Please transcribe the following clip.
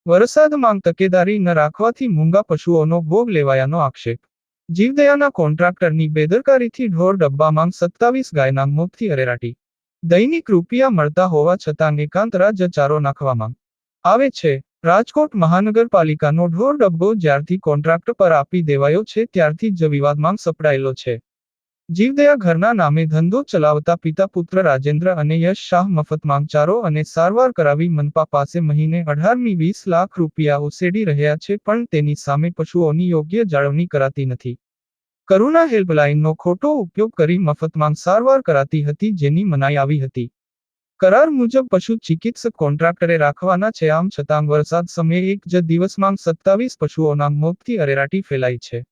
વરસાદ માંગ તકેદારી ન રાખવાથી મૂંગા પશુઓનો ભોગ લેવાયાનો આક્ષેપ. જીવદયાના કોન્ટ્રાક્ટરની બેદરકારીથી ઢોર ડબ્બામાં 27 ગાયના મોતથી અરેરાટી. દૈનિક રૂપિયા મળતા હોવા છતાં એકાંત રાજ્ય ચારો નાખવામાં આવે છે. રાજકોટ મહાનગરપાલિકાનો ઢોર ડબ્બો જ્યારથી કોન્ટ્રાક્ટ પર આપી દેવાયો છે ત્યારથી જ વિવાદમાં સપડાયેલો છે. જીવદયા ઘરના નામે ધંધો ચલાવતા પિતા પુત્ર રાજેન્દ્ર અને યશ શાહ મફતમાં ચારો અને સારવાર કરાવી મનપા પાસે મહિને 18.20 લાખ રૂપિયા ઉસેડી રહ્યા છે પણ તેની સામે પશુઓની યોગ્ય જાળવણી કરાતી નથી. કરુણા હેલ્પલાઇનનો ખોટો ઉપયોગ કરી મફતમાં સારવાર કરાતી હતી જેની મનાઈ આવી હતી. કરાર મુજબ પશુ ચિકિત્સક કોન્ટ્રાક્ટરે રાખવાના છે આમ છતાં વરસાદ સમયે એક જ દિવસમાં 27 પશુઓના મોતથી અરેરાટી ફેલાઈ છે.